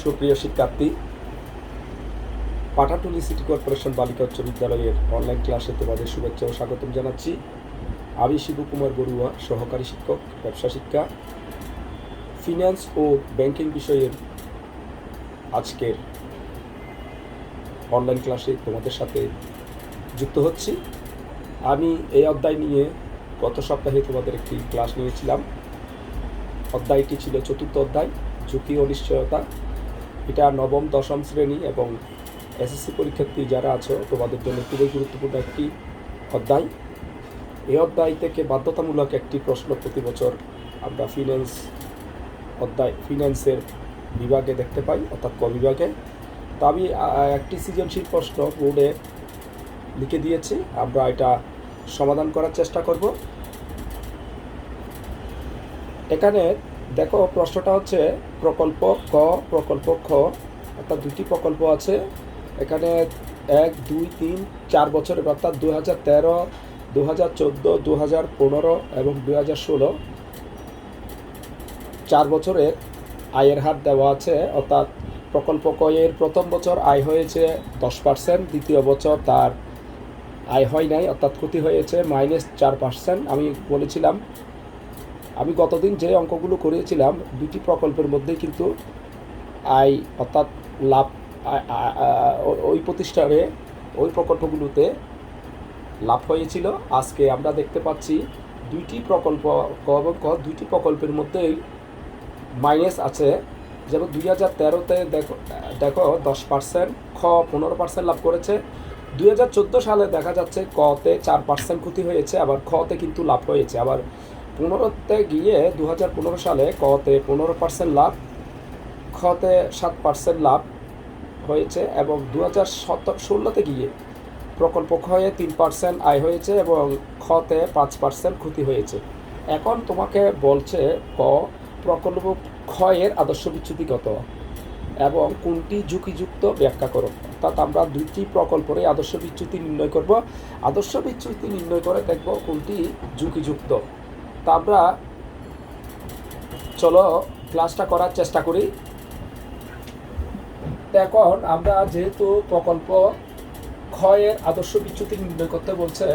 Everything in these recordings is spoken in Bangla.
সুপ্রিয় শিক্ষার্থী, পাটাটুলি সিটি কর্পোরেশন বালিকা উচ্চ বিদ্যালয়ের অনলাইন ক্লাসে তোমাদের শুভেচ্ছা ও স্বাগতম জানাচ্ছি। আমি শিবকুমার বড়ুয়া, সহকারী শিক্ষক, ব্যবসা শিক্ষা, ফিন্যান্স ও ব্যাংকিং বিষয়ের আজকের অনলাইন ক্লাসে তোমাদের সাথে যুক্ত হচ্ছি। আমি এই অধ্যায় নিয়ে গত সপ্তাহে তোমাদের একটি ক্লাস নিয়েছিলাম। অধ্যায়টি ছিল চতুর্থ অধ্যায়, ঝুঁকি ও নিশ্চয়তা। এটা নবম দশম শ্রেণী এবং এসএসসি পরীক্ষার্থী যারা আছো তোমাদের জন্য খুবই গুরুত্বপূর্ণ একটি অধ্যায়। এই অধ্যায় থেকে বাধ্যতামূলক একটি প্রশ্ন প্রতি বছর আমরা ফিন্যান্সের বিভাগে দেখতে পাই, অর্থাৎ ক বিভাগে। তো আমি একটি সৃজনশীল প্রশ্ন বোর্ডে লিখে দিয়েছি, আমরা এটা সমাধান করার চেষ্টা করব। এখানে দেখো, প্রশ্নটা হচ্ছে প্রকল্প ক, প্রকল্প খ, অর্থাৎ দুটি প্রকল্প আছে এখানে। 1, 2, 3, 4 বছরের, অর্থাৎ 2013, 2014, 2015 এবং 2016 4 বছরের আয়ের হার দেওয়া আছে। অর্থাৎ প্রকল্প ক এর প্রথম বছর আয় হয়েছে 10%, দ্বিতীয় বছর তার আয় হয় নাই, অর্থাৎ ক্ষতি হয়েছে -4%। আমি বলেছিলাম, আমি গতদিন যে অঙ্কগুলো করিয়েছিলাম দুটি প্রকল্পের মধ্যেই কিন্তু আয় অর্থাৎ লাভ ওই প্রতিষ্ঠানে ওই প্রকল্পগুলোতে লাভ হয়েছিল। আজকে আমরা দেখতে পাচ্ছি দুইটি প্রকল্প ক এবং খ, দুইটি প্রকল্পের মধ্যেই মাইনাস আছে। যেমন 2013-তে দেখো 10%, খ 15% লাভ করেছে। 2014 সালে দেখা যাচ্ছে কতে 4% ক্ষতি হয়েছে, আবার খতে কিন্তু লাভ হয়েছে। আবার 15-তে গিয়ে 2015 সালে কতে 15% লাভ, খতে 7% লাভ হয়েছে এবং 2016-তে গিয়ে প্রকল্প খয়ে 3% আয় হয়েছে এবং খতে 5% ক্ষতি হয়েছে। এখন তোমাকে বলছে ক প্রকল্প ক্ষয়ের আদর্শ বিচ্যুতি কত এবং কোনটি ঝুঁকিযুক্ত ব্যাখ্যা করো। অর্থাৎ আমরা দুইটি প্রকল্পের আদর্শ বিচ্যুতি নির্ণয় করব। আদর্শ বিচ্যুতি নির্ণয় করে দেখব কোনটি ঝুঁকিযুক্ত। তা আমরা চলো ক্লাসটা করার চেষ্টা করি। এখন আমরা যেহেতু প্রকল্প ক্ষয়ের আদর্শ বিচ্যুতি নির্ণয় করতে বলছে,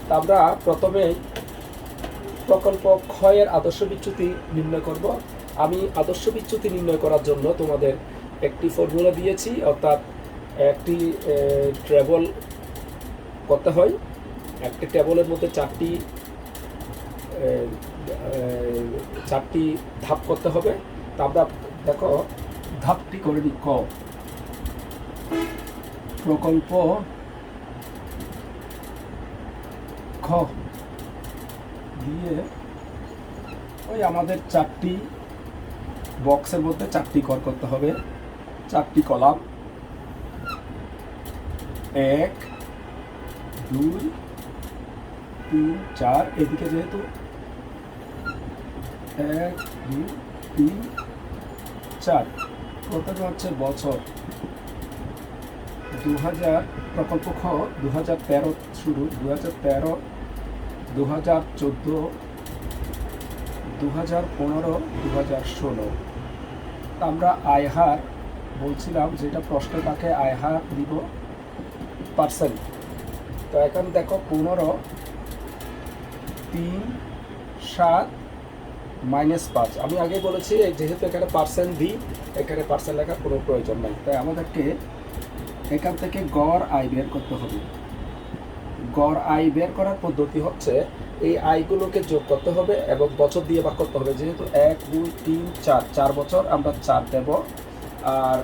তা আমরা প্রথমেই প্রকল্প ক্ষয়ের আদর্শ বিচ্যুতি নির্ণয় করব। আমি আদর্শ বিচ্যুতি নির্ণয় করার জন্য তোমাদের একটি ফর্মুলা দিয়েছি, অর্থাৎ একটি টেবল করতে হয়। একটি টেবলের মধ্যে চারটি ধাপ করতে হবে। তা আমরা দেখো ধাপটি করে দিই। ক প্রকল্প খ দিয়ে ওই আমাদের চারটি বক্সের মধ্যে চারটি ঘর করতে হবে, চারটি কলাম। 1, 2, 3, 4। এদিকে যেহেতু 1, 2, 3, 4। প্রথমে হচ্ছে বছর 2000, প্রকল্প খ 2013 শুরু, 2013, 2014, 2015, 2016। আমরা আয় হার বলছিলাম, যেটা প্রশ্ন তাকে আয় হার দিব পার্সেন্ট। তো এখন দেখো 15, 3, 7, -5। আমি আগে বলেছি যেহেতু এখানে পার্সেন্ট দিই, এখানে পার্সেন্ট লেখার কোনো প্রয়োজন নাই। তাই আমাদেরকে এখান থেকে গড় আয় বের করতে হবে। গড় আয় বের করার পদ্ধতি হচ্ছে এই আয়গুলোকে যোগ করতে হবে এবং বছর দিয়ে ভাগ করতে হবে। যেহেতু 1, 2, 3, 4, 4 বছর, আমরা 4 দেব। আর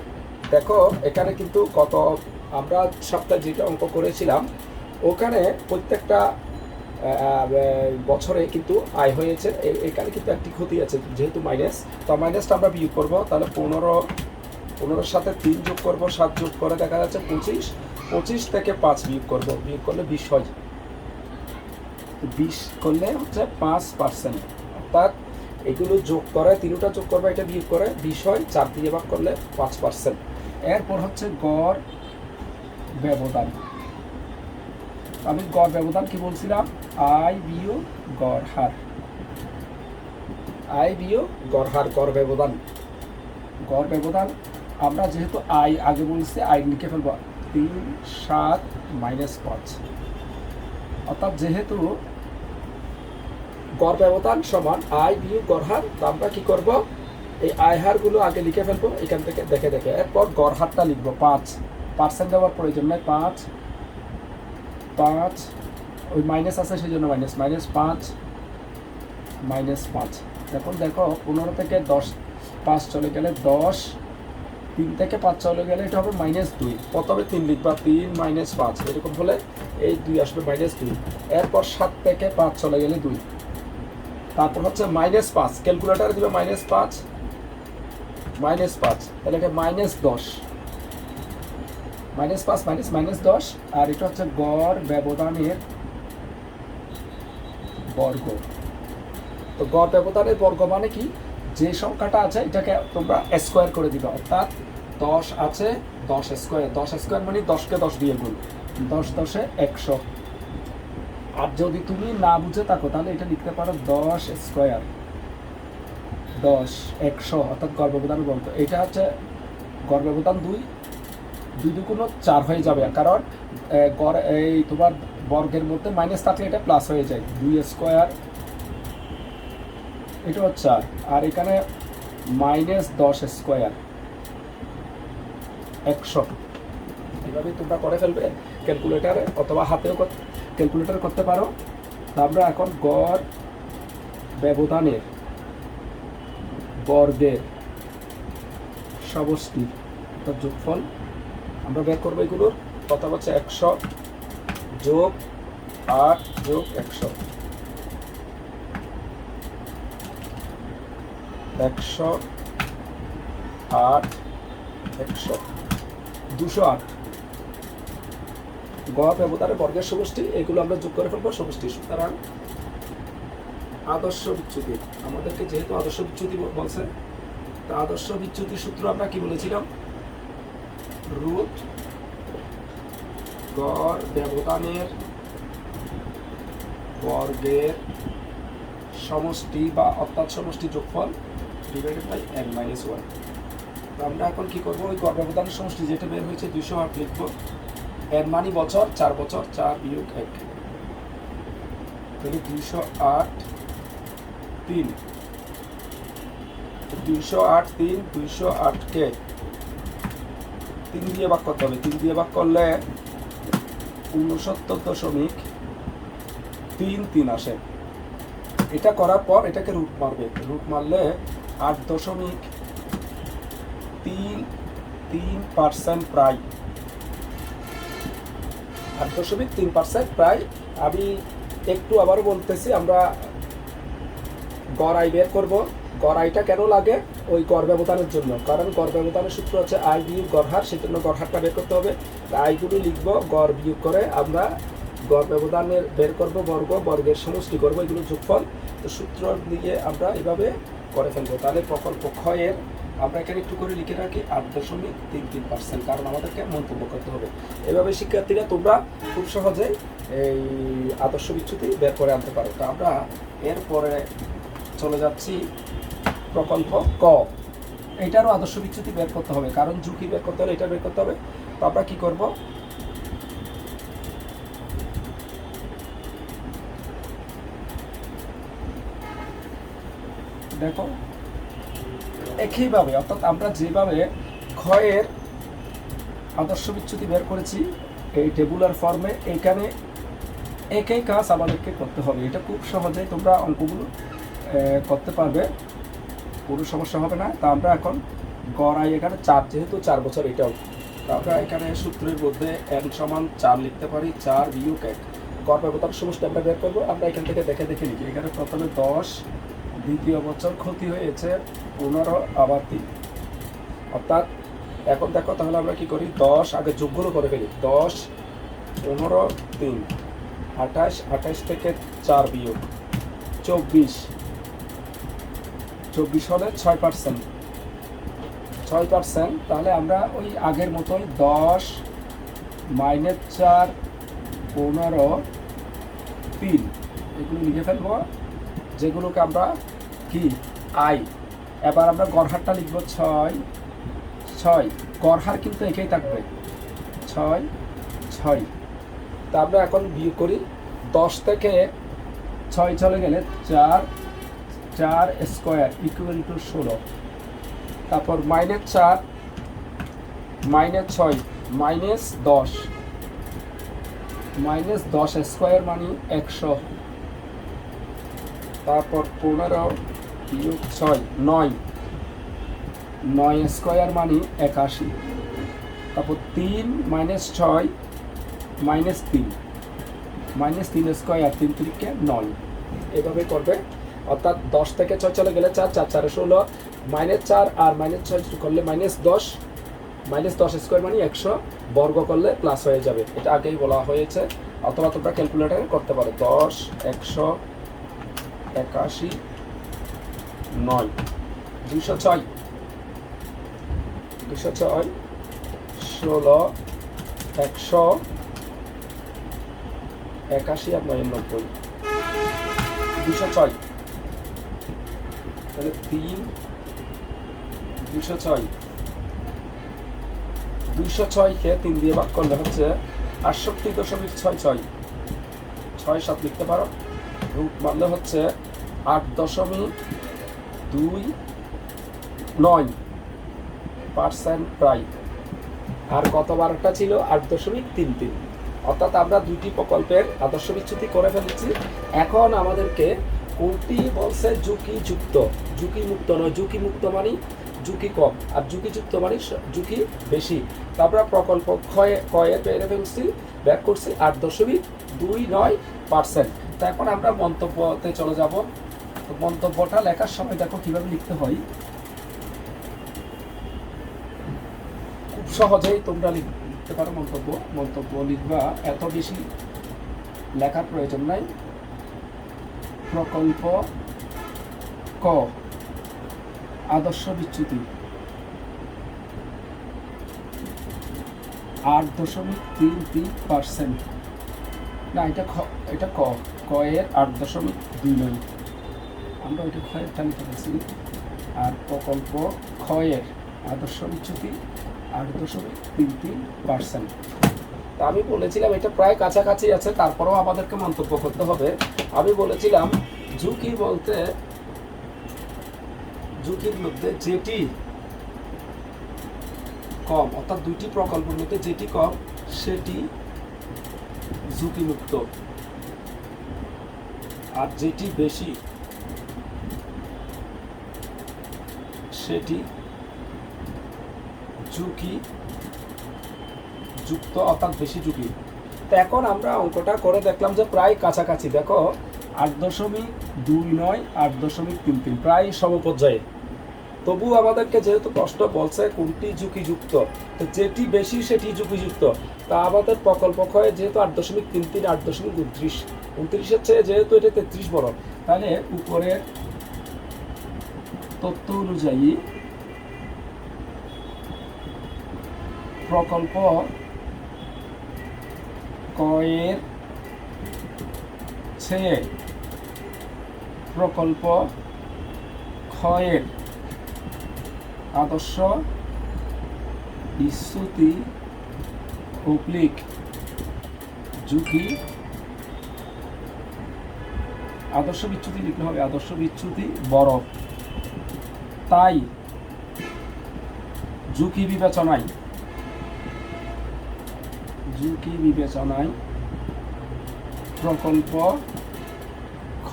দেখো এখানে কিন্তু কত, আমরা সপ্তাহে যেটা অঙ্ক করেছিলাম ওখানে প্রত্যেকটা বছরে কিন্তু আয় হয়েছে। এখানে কিন্তু একটি ক্ষতি আছে যেহেতু মাইনাস, তো মাইনাসটা আমরা বিয়োগ করবো। তাহলে 15 সাথে 3 যোগ করবো, 7 যোগ করে দেখা যাচ্ছে 25। 25 থেকে 5 বিয়োগ করবো, বিয়োগ করলে 20 হয়। 20 করলে হচ্ছে 5%। অর্থাৎ এগুলো যোগ করে, তিনটা যোগ করবে, এটা বিয়োগ করে 20 হয়। 4 দিয়ে ভাগ করলে 5%। এরপর হচ্ছে গড় ব্যবধান। আমি গড় ব্যবধান কি বলছিলাম? আয় বিয়োগ গড় হার। আয় বিয়োগ গড় হার, গড় ব্যবধান। আমরা যেহেতু আই আগে বলছি আই লিখে ফেলবো 3 7 -5, অর্থাৎ যেহেতু গড় ব্যবধান সমান আয় বিয়োগ গড় হার, তো আমরা কি করব এই আয় হারগুলো আগে লিখে ফেলবো এখান থেকে দেখে দেখে, এরপর গড় হারটা লিখবো 5% দেওয়ার প্রয়োজন নেই, 5 ওই মাইনাস আছে সেই জন্য -5 -5। এখন দেখো 15 থেকে 5 চলে গেলে 10, 3 থেকে 5 চলে গেলে এটা হবে -2, প্রথমে 3 লিখবা 3 -5, এরকম হলে এই 2 আসবে -2, এরপর 7 থেকে 5 চলে গেলে 2, তারপর হচ্ছে -5, ক্যালকুলেটারে দিবে -5 তাহলে এটা -10, -5 -10, আর এটা হচ্ছে গড় ব্যবধানের বর্গ। তো গড় ব্যবধানের বর্গ মানে কি, যে সংখ্যাটা আছে এটাকে তোমরা স্কোয়ার করে দিবে, অর্থাৎ 10 আছে 10 স্কোয়ার মানে 10কে 10 দিয়ে গুণ, 10 10 100। আর যদি তুমি না বুঝে থাকো তাহলে এটা লিখতে পারো 10 স্কোয়ার 10 100, অর্থাৎ গড় ব্যবধানের বর্গ। এটা হচ্ছে গড় ব্যবধান 2 2 4 হয়ে যাবে, কারণ গড় এই তোমার বর্গের মধ্যে মাইনাস থাকলে এটা প্লাস হয়ে যায়, 2 স্কোয়ার এটা হচ্ছে 4, আর এখানে -10 স্কোয়ার 100। এভাবে তোমরা করে ফেলবে ক্যালকুলেটারে, অথবা হাতেও ক্যালকুলেটারে করতে পারো। আমরা এখন গড় ব্যবধানের বর্গের সমষ্টি অর্থাৎ যোগফল আমরা বের করবো। এগুলোর কথা হচ্ছে 100 যোগ 8 যোগ 100, 100 8 100 208 গড় ব্যবধানের বর্গের সমষ্টি, এগুলো আমরা যোগ করে ফেলবো সমষ্টি। সুতরাং আদর্শ বিচ্যুতি, আমাদেরকে যেহেতু আদর্শ বিচ্যুতি বলছে, তা আদর্শ বিচ্যুতির সূত্র আমরা কি বলেছিলাম, রুট গড় ব্যবধানের বর্গের সমষ্টি বা অর্থাৎ সমষ্টি যোগফল ডিভাইডেড বাই n-1। তো আমরা এখন কি করবো, ওই গড় ব্যবধানের সমষ্টি যেটা বের হয়েছে 208 লিখবো, n মানে বছর, 4 বছর, 4 বিয়োগ 1, তাহলে 208 3 208 3 208কে 3 দিয়ে ভাগ করতে হবে, 3 দিয়ে ভাগ করলে 69.33 আসে। এটা করার পর এটাকে রুট মারবে, রুট মারলে 8.33% প্রায়, 8.3% প্রায়। আমি একটু আবারও বলতেছি, আমরা গড় আয় বের করবো। গড় আয়টা কেন লাগে, ওই গড় ব্যবধানের জন্য, কারণ গড় ব্যবধানের সূত্র হচ্ছে আয় বিয়োগ গড় হার, সেজন্য গড় হারটা বের করতে হবে। আয়গুলো লিখবো, গড় বিয়োগ করে আমরা গড় ব্যবধানের বের করব বর্গের সমষ্টি করবো, এগুলো যোগফল। তো সূত্র দিয়ে আমরা এভাবে করে ফেলবো। তাহলে প্রকল্প ক্ষয়ের আমরা এখানে একটু করে লিখে রাখি 8.33%, কারণ আমাদেরকে মন্তব্য করতে হবে। এভাবে শিক্ষার্থীরা তোমরা খুব সহজেই এই আদর্শ বিচ্যুতি বের করে আনতে পারো। তো আমরা এরপরে চলে যাচ্ছি প্রকল্প ক। এইটারও আদর্শ বিচ্যুতি বের করতে হবে, কারণ ঝুঁকি বের করতে হলে এটা বের করতে হবে। তো আমরা কি করব, দেখো একইভাবে, অর্থাৎ আমরা যেভাবে ক্ষয়ের আদর্শ বিচ্যুতি বের করেছি এই টেবুলার ফর্মে, এইখানে একই কাজ আমাদেরকে করতে হবে। এটা খুব সহজেই তোমরা অঙ্কগুলো করতে পারবে, কোনো সমস্যা হবে না। তা আমরা এখন গড় আয় এখানে 4, যেহেতু 4 বছর এটাও, তো আমরা এখানে সূত্রের মধ্যে n সমান 4 লিখতে পারি, 4 বিয়োগ 1। গড় ব্যবধান সমষ্টি আমরা বের করবো। আমরা এখান থেকে দেখে দেখে লিখি। এখানে প্রথমে 10, দ্বিতীয় বছর ক্ষতি হয়েছে 15 আবার 3, অর্থাৎ এখন দেখো তাহলে আমরা কি করি, 10 আগে যোগগুলো করে ফেলি, 10 15 3 28, 28 থেকে 4 বিয়োগ 24, 24 হলে 6%। তাহলে আমরা ওই আগের মতোই 10 -4 15 3 এগুলো লিখে ফেলবো, যেগুলোকে আমরা কি আই। এবার আমরা গড় হারটা লিখবো 6 6 গড় হার কিন্তু একই থাকবে 6 6। তা আমরা এখন বিয়োগ করি 10 থেকে 6 চলে গেলে 4 4 স্কোয়ার ইকুয়াল টু 16। তারপর -4 -6 -10 -10 স্কোয়ার মানে 100। তারপর 15 বিয়োগ 6 9 9 স্কোয়ার মানে 81। তারপর 3 -6 -3 -3 স্কোয়ার 3 3 9। এভাবে করবে, অর্থাৎ 10 থেকে 6 চলে গেলে 4 4 4 16 -4 আর -6 করলে -10 -10 স্কোয়ার মানে 100 বর্গ করলে প্লাস হয়ে যাবে। এটা আগেই বলা হয়েছে, অথবা তোমরা ক্যালকুলেটারে করতে পারো। 10 100 81 9 206 206 16 100 81 আর 90 206। তাহলে 3 206 206কে 3 দিয়ে ভাগ করলে হচ্ছে 68.66 6 7 লিখতে পারো। রুট মানলে হচ্ছে 8.29% প্রায়। আর গতবারটা ছিল 8.33। অর্থাৎ আমরা দুইটি প্রকল্পের আদর্শ বিচ্যুতি করে ফেলেছি। এখন আমাদেরকে কোনটি বলছে ঝুঁকিযুক্ত, ঝুঁকিমুক্ত নয়। ঝুঁকিমুক্ত মানে ঝুঁকি কম, আর ঝুঁকিযুক্ত মানে ঝুঁকি বেশি। তারপরে প্রকল্প ক্ষয়ের বেড়ে ফেলছি, ব্যাক করছি 8.29%। তো এখন আমরা মন্তব্যতে চলে যাব। তো মন্তব্যটা লেখার সময় দেখো কিভাবে লিখতে হয়, খুব সহজেই তোমরা লিখতে পারো। মন্তব্য লিখবা, এত বেশি লেখার প্রয়োজন নাই। প্রকল্প ক আদর্শ বিচ্যুতি 8.33%। না, এটা ক এর 8.29। আমরা ওইটা ক্ষয়েরটা লিখে ফেলছি। আর প্রকল্প ক্ষয়ের আদর্শ বিচ্যুতি 8.33%। তা আমি বলেছিলাম এটা প্রায় কাছাকাছি আছে, তারপরেও আমাদেরকে মন্তব্য করতে হবে। আমি বলেছিলাম ঝুঁকি বলতে ঝুঁকির মধ্যে যেটি কম, অর্থাৎ দুইটি প্রকল্পের মধ্যে যেটি কম সেটি ঝুঁকিমুক্ত, আর যেটি বেশি সেটি ঝুঁকি যুক্ত, অর্থাৎ বেশি ঝুঁকি। তো এখন আমরা অঙ্কটা করে দেখলাম যে প্রায় কাছাকাছি। দেখো 8.29 8.33 প্রায় সমপর্যায়ে। তবু আমাদেরকে যেহেতু প্রশ্ন বলছে কোনটি ঝুঁকিযুক্ত, তো যেটি বেশি সেটি ঝুঁকিযুক্ত। তা আমাদের প্রকল্প ক্ষয় যেহেতু 8.33 8.29 29-এর চেয়ে যেহেতু এটা 33 বড়, তাহলে উপরের তথ্য অনুযায়ী প্রকল্প কয়ের চেয়ে প্রকল্প ক্ষয়ের আদর্শ বিচ্যুতি অবলিক ঝুঁকি, আদর্শ বিচ্যুতি লিখতে হবে, আদর্শ বিচ্যুতি বড়। তাই ঝুঁকি বিবেচনায় প্রকল্প খ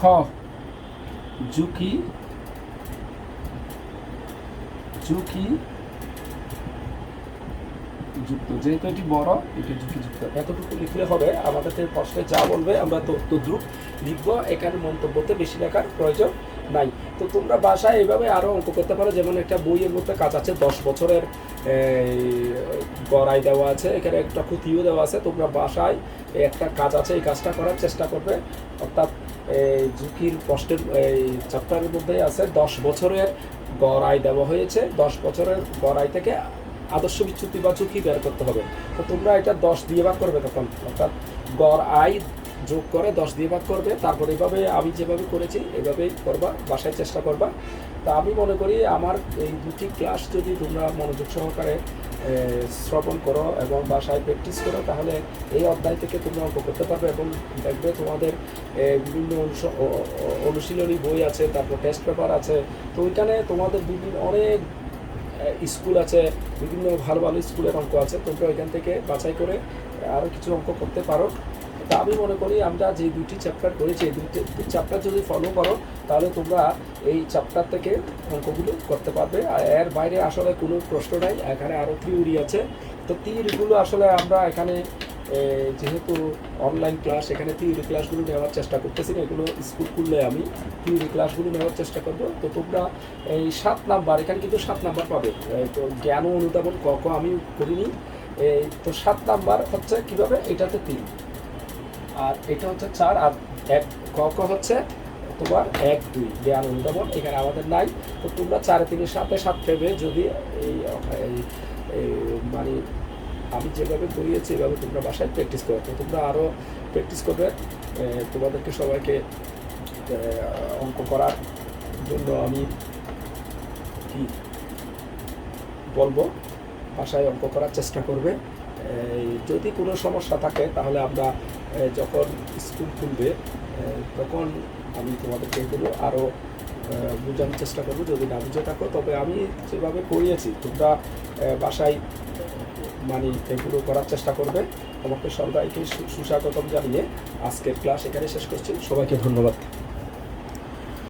ঝুঁকি যুক্ত, যেহেতু এটি বড় এটি ঝুঁকিযুক্ত। এতটুকু লিখলে হবে। আমাদের প্রশ্নে যা বলবে আমরা তদ্রুপ লিখবো, এখানে মন্তব্যতে বেশি লেখার প্রয়োজন নাই। তো তোমরা বাসায় এইভাবে আরও অঙ্ক করতে পারো। যেমন একটা বইয়ের মধ্যে কাজ আছে, 10 বছরের গড়াই দেওয়া আছে, এখানে একটা ক্ষতিও দেওয়া আছে। তোমরা বাসায় একটা কাজ আছে, এই কাজটা করার চেষ্টা করবে। অর্থাৎ ঝুঁকির প্রশ্নের এই চ্যাপ্টারের মধ্যে আছে 10 বছরের গড়াই দেওয়া হয়েছে, 10 বছরের গড়াই থেকে আদর্শ বিচ্যুতি বা ঝুঁকি বের করতে হবে। তো তোমরা এটা 10 দিয়ে ভাগ করবে তখন, অর্থাৎ গড় আয় যোগ করে 10 দিয়ে ভাগ করবে। তারপর এইভাবে আমি যেভাবে করেছি এভাবেই করবা, বাসায় চেষ্টা করবা। তা আমি মনে করি আমার এই দুটি ক্লাস যদি তোমরা মনোযোগ সহকারে শ্রবণ করো এবং বাসায় প্র্যাকটিস করো, তাহলে এই অধ্যায় থেকে তোমরা অঙ্ক করতে পারবে। এবং দেখবে তোমাদের বিভিন্ন অনুশীলনী বই আছে, তারপর টেস্ট পেপার আছে, তো ওইখানে তোমাদের বিভিন্ন অনেক স্কুল আছে, বিভিন্ন ভালো ভালো স্কুলের অঙ্ক আছে, তোমরা ওইখান থেকে বাছাই করে আরও কিছু অঙ্ক করতে পারো। তা আমি মনে করি আমরা যে দুটি চ্যাপ্টার করেছি, এই দুটি চ্যাপ্টার যদি ফলো করো, তাহলে তোমরা এই চ্যাপ্টার থেকে অঙ্কগুলো করতে পারবে। আর এর বাইরে আসলে কোনো প্রশ্ন নাই, এখানে আরও থিওরি আছে। তো থিওরিগুলো আসলে আমরা এখানে যেহেতু অনলাইন ক্লাস, এখানে থিওরি ক্লাসগুলো নেওয়ার চেষ্টা করতেছি না, এগুলো স্কুল খুললে আমি থিওরি ক্লাসগুলো নেওয়ার চেষ্টা করবো। তো তোমরা এই 7 নাম্বার, এখানে কিন্তু 7 নাম্বার পাবে। তো জ্ঞান ও অনুধাবন ক খ আমি করিনি, তো 7 নাম্বার হচ্ছে কীভাবে, এটাতে 3, আর এটা হচ্ছে 4, আর 1 ক খ হচ্ছে তোমার 1 2 জ্ঞান অনুধাবন এখানে আমাদের নাই। তো তোমরা 4 3 7 পেবে যদি এই মানে আমি যেভাবে করিয়েছি এভাবে তোমরা বাসায় প্র্যাকটিস করো। তো তোমরা আরও প্র্যাকটিস করবে। তোমাদেরকে সবাইকে অঙ্ক করার জন্য আমি কি বলবো, বাসায় অঙ্ক করার চেষ্টা করবে। যদি কোনো সমস্যা থাকে তাহলে আমরা যখন স্কুল খুলবে তখন আমি তোমাদেরকে এগুলো আরও বোঝানোর চেষ্টা করবো। যদি না বুঝে থাকো, তবে আমি যেভাবে করিয়েছি তোমরা বাসায় মানে এগুলো করার চেষ্টা করবে। আমাকে সবাইকে সুস্বাগতম জানিয়ে আজকের ক্লাস এখানে শেষ করছি। সবাইকে ধন্যবাদ।